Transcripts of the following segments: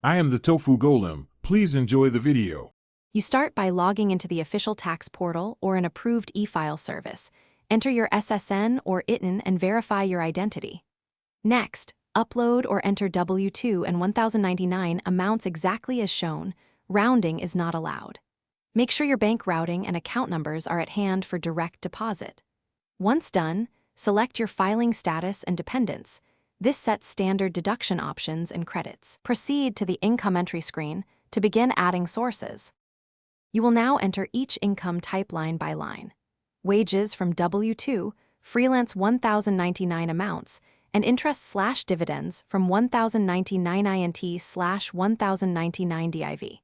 I am the Tofu Golem. Please enjoy the video. You start by logging into the official tax portal or an approved e-file service. Enter your SSN or ITIN and verify your identity. Next, upload or enter W-2 and 1099 amounts exactly as shown. Rounding is not allowed. Make sure your bank routing and account numbers are at hand for direct deposit. Once done, select your filing status and dependents. This sets standard deduction options and credits. Proceed to the income entry screen to begin adding sources. You will now enter each income type line by line. Wages from W-2, freelance 1099 amounts, and interest/dividends from 1099 INT/1099 DIV.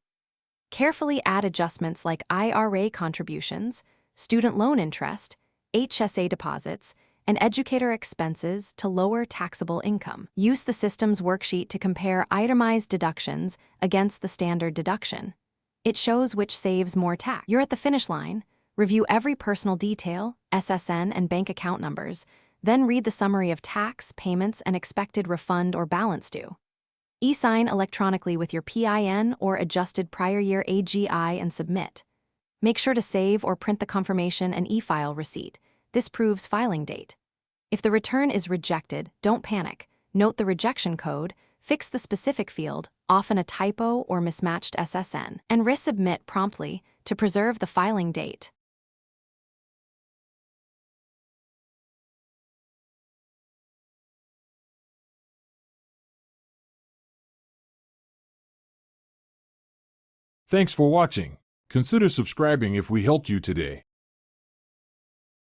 Carefully add adjustments like IRA contributions, student loan interest, HSA deposits, and educator expenses to lower taxable income. Use the system's worksheet to compare itemized deductions against the standard deduction. It shows which saves more tax. You're at the finish line. Review every personal detail, SSN, and bank account numbers, then read the summary of tax, payments, and expected refund or balance due. E-sign electronically with your PIN or adjusted prior year AGI and submit. Make sure to save or print the confirmation and e-file receipt. This proves filing date. If the return is rejected, don't panic. Note the rejection code, fix the specific field, often a typo or mismatched SSN, and resubmit promptly to preserve the filing date. Thanks for watching. Consider subscribing if we helped you today.